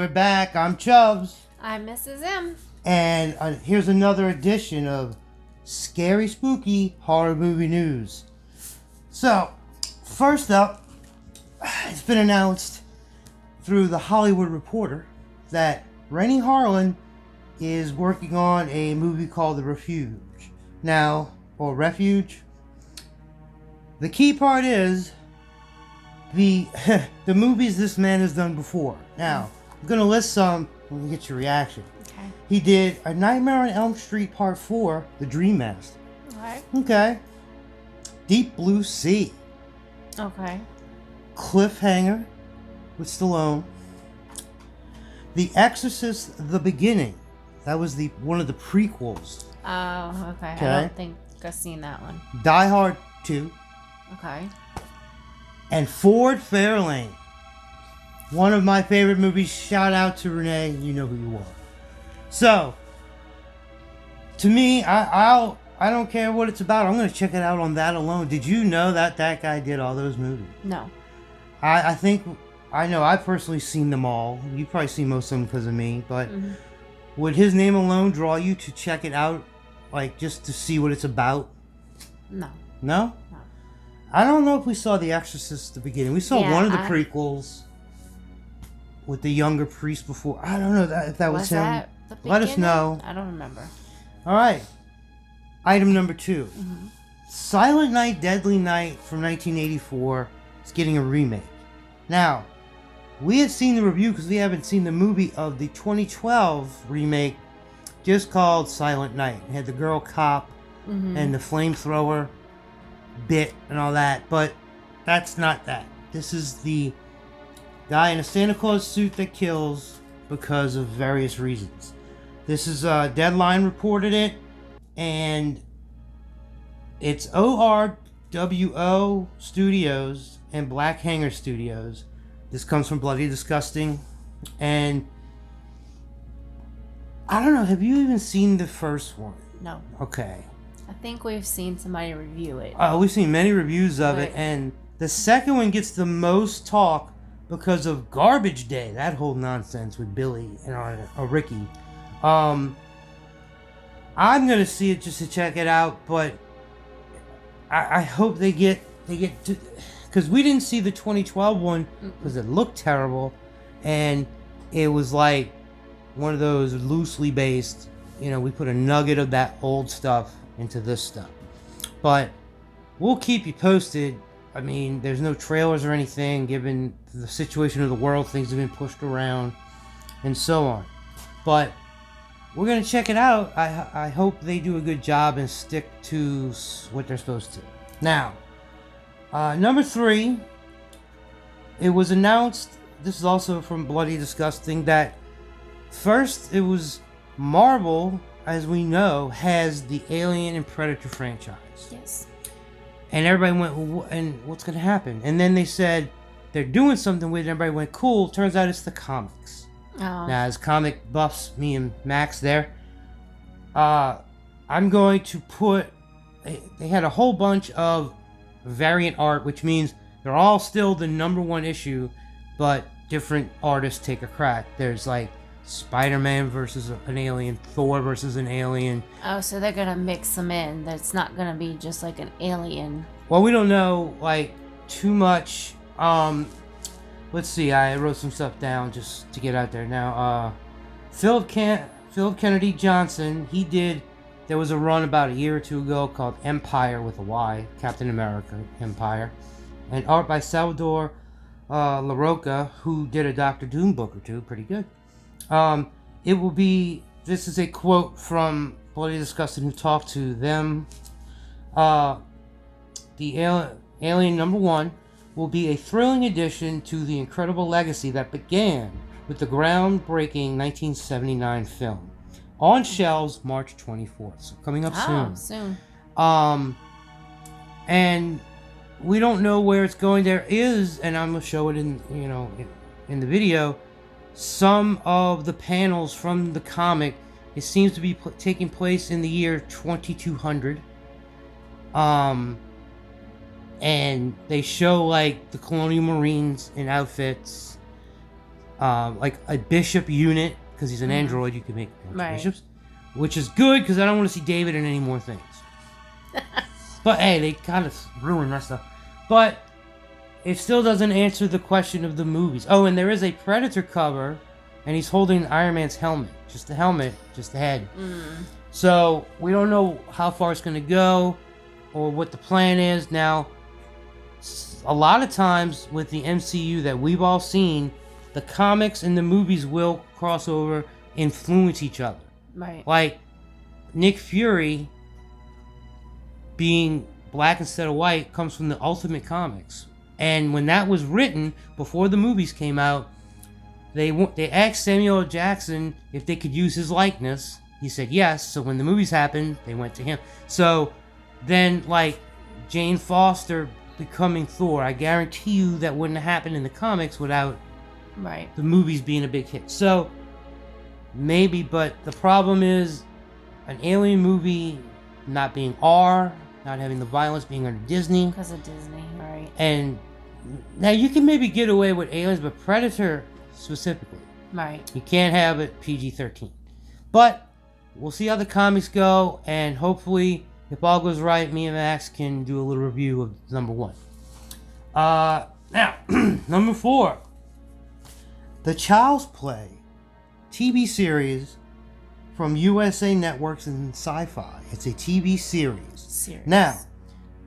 we're back. I'm Chubbs. I'm Mrs. M. And here's another edition of Scary Spooky Horror Movie News. So, first up, it's been announced through the Hollywood Reporter that Renny Harlin is working on a movie called The Refuge. Now, or Refuge. The key part is the movies this man has done before. Now, I'm going to list some and get your reaction. Okay. He did A Nightmare on Elm Street Part 4, The Dream Master. Okay. Okay. Deep Blue Sea. Okay. Cliffhanger with Stallone. The Exorcist: The Beginning. That was one of the prequels. Oh, okay. I don't think I've seen that one. Die Hard 2. Okay. And Ford Fairlane. One of my favorite movies. Shout out to Renee. You know who you are. So, to me, I don't care what it's about. I'm going to check it out on that alone. Did you know that guy did all those movies? No. I know I've personally seen them all. You've probably seen most of them because of me. But would his name alone draw you to check it out? Like, just to see what it's about? No. No? No. I don't know if we saw The Exorcist at the beginning. We saw one of the prequels with the younger priest before. I don't know if that was him. That the Let us know. I don't remember. All right. Item number 2. Silent Night, Deadly Night from 1984 is getting a remake. Now, we had seen the review because we haven't seen the movie of the 2012 remake just called Silent Night. It had the girl cop and the flamethrower bit and all that, but that's not that. This is the guy in a Santa Claus suit that kills because of various reasons. This is Deadline reported it, and it's ORWO Studios and Black Hanger Studios. This comes from Bloody Disgusting, and I don't know, have you even seen the first one? No. Okay. I think we've seen somebody review it. We've seen many reviews of it, and the second one gets the most talk because of Garbage Day, that whole nonsense with Billy and Ricky. I'm gonna see it just to check it out, but I hope they get to, because we didn't see the 2012 one because it looked terrible, and it was like one of those loosely based, we put a nugget of that old stuff into this stuff. But we'll keep you posted. I mean, there's no trailers or anything, given the situation of the world. Things have been pushed around and so on. But we're going to check it out. I hope they do a good job and stick to what they're supposed to. Now, number 3, it was announced, this is also from Bloody Disgusting, that first it was Marvel, as we know, has the Alien and Predator franchise. Yes. And everybody went, well, and what's going to happen? And then they said they're doing something with it, and everybody went, cool. Turns out it's the comics. Oh. Now, as comic buffs, me and Max there, I'm going to put, they had a whole bunch of variant art, which means they're all still the number 1 issue, but different artists take a crack. There's like Spider-Man versus an alien, Thor versus an alien. Oh, so they're gonna mix them in. That's not gonna be just like an alien. Well, we don't know like too much. Let's see. I wrote some stuff down just to get out there. Now, Philip Kennedy Johnson. There was a run about a year or 2 ago called Empire with a Y, Captain America Empire, and art by Salvador LaRocca, who did a Doctor Doom book or 2, pretty good. It will be, this is a quote from Bloody Disgusting, who talked to them. The Alien number 1 will be a thrilling addition to the incredible legacy that began with the groundbreaking 1979 film. On shelves March 24th, so coming up soon. And we don't know where it's going. There is, and I'm gonna show it in the video, some of the panels from the comic. It seems to be taking place in the year 2200. And they show like the Colonial Marines in outfits. like a bishop unit, because he's an android. You can make Right. bishops, which is good because I don't want to see David in any more things. But hey, they kind of ruined that stuff. But it still doesn't answer the question of the movies. Oh, and there is a Predator cover, and he's holding Iron Man's helmet. Just the helmet, just the head. So we don't know how far it's going to go or what the plan is. Now, a lot of times with the MCU that we've all seen, the comics and the movies will cross over, influence each other. Right. Like Nick Fury being black instead of white comes from the Ultimate Comics. And when that was written, before the movies came out, they asked Samuel L. Jackson if they could use his likeness. He said yes. So when the movies happened, they went to him. So then, like, Jane Foster becoming Thor, I guarantee you that wouldn't have happened in the comics without the movies being a big hit. So maybe, but the problem is an alien movie not being R, not having the violence, being under Disney. Because of Disney, right. And now you can maybe get away with aliens, but Predator specifically. Right. You can't have it PG-13. But we'll see how the comics go, and hopefully, if all goes right, me and Max can do a little review of number 1. Now, number 4. The Child's Play TV series from USA Networks and Sci-Fi. It's a TV series. Now,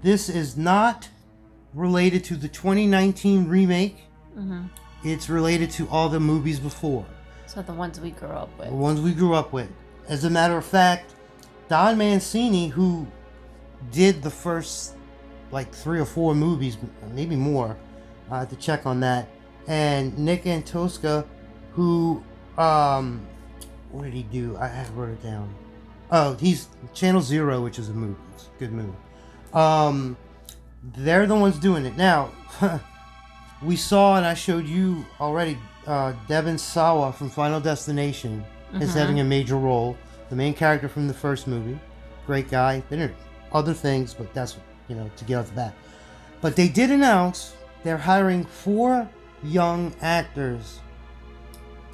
this is not related to the 2019 remake. It's related to all the movies before. So the ones we grew up with. The ones we grew up with. As a matter of fact, Don Mancini, who did the first like 3 or 4 movies, maybe more, I have to check on that, and Nick Antosca, who what did he do? I wrote it down. Oh, he's Channel Zero, which is a movie. It's a good movie. They're the ones doing it. Now, we saw, and I showed you already, Devon Sawa from Final Destination is having a major role. The main character from the first movie. Great guy. Been in other things, but that's, to get off the bat. But they did announce they're hiring 4 young actors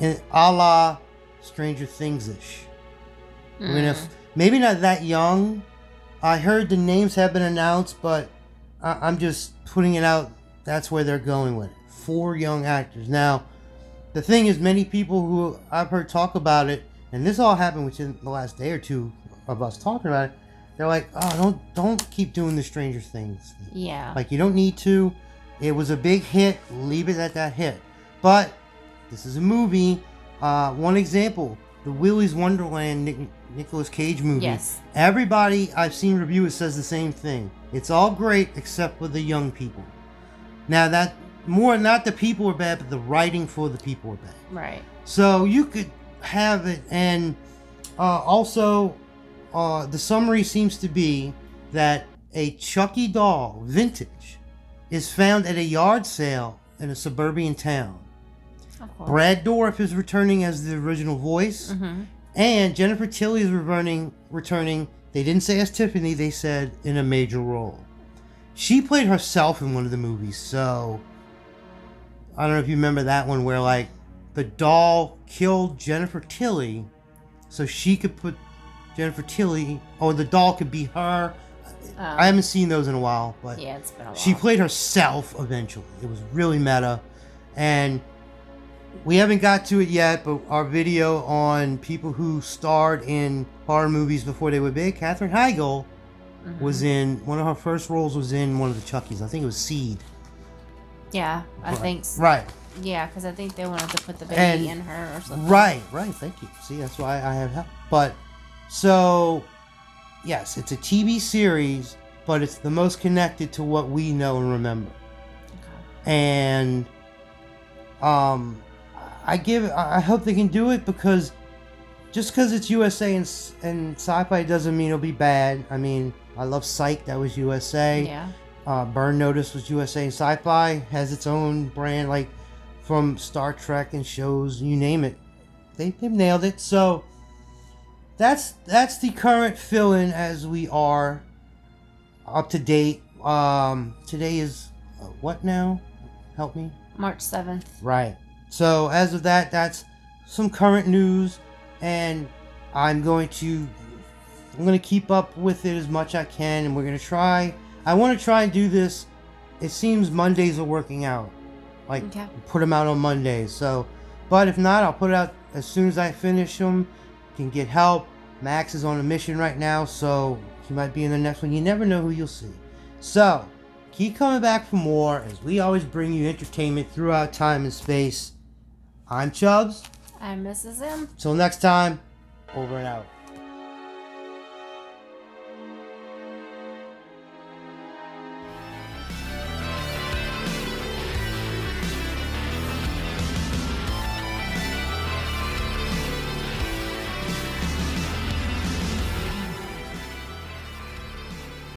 in a la Stranger Things-ish. I mean, if maybe not that young. I heard the names have been announced, but I'm just putting it out. That's where they're going with it. 4 young actors. Now, the thing is, many people who I've heard talk about it, and this all happened within the last day or 2 of us talking about it, they're like, oh, don't keep doing the Stranger Things. Yeah. Like, you don't need to. It was a big hit. Leave it at that hit. But this is a movie. One example, the Willy's Wonderland Nicolas Cage movie. Yes. Everybody I've seen review it says the same thing. It's all great except for the young people. Now that not the people are bad, but the writing for the people are bad. Right. So you could have it, and also the summary seems to be that a Chucky doll, vintage, is found at a yard sale in a suburban town. Brad Dourif is returning as the original voice, and Jennifer Tilly is returning. They didn't say as Tiffany, they said in a major role. She played herself in one of the movies, so I don't know if you remember that one where like the doll killed Jennifer Tilly so she could put Jennifer Tilly, or the doll could be her. I haven't seen those in a while, but yeah, it's been a while. She played herself eventually. It was really meta, and we haven't got to it yet, but our video on people who starred in horror movies before they were big, Katherine Heigl was in, one of her first roles was in one of the Chuckies. I think it was Seed. Yeah, I think so. Right. Yeah, because I think they wanted to put the baby in her or something. Right, thank you. See, that's why I have help. But, so, yes, it's a TV series, but it's the most connected to what we know and remember. Okay. And, I hope they can do it, because just because it's USA and Sci-Fi doesn't mean it'll be bad. I mean, I love Psych, that was USA. Yeah. Burn Notice was USA, and Sci-Fi has its own brand, like from Star Trek and shows, you name it. They've nailed it. So that's the current fill-in as we are up to date. Today is what now? Help me. March 7th. Right. So as of that, that's some current news, and I'm going to keep up with it as much as I can, and we're going to try. I want to try and do this. It seems Mondays are working out. Like, put them out on Mondays. So, but if not, I'll put it out as soon as I finish them. Can get help. Max is on a mission right now, so he might be in the next one. You never know who you'll see. So, keep coming back for more, as we always bring you entertainment throughout time and space. I'm Chubbs. I'm Mrs. M. Till next time, over and out.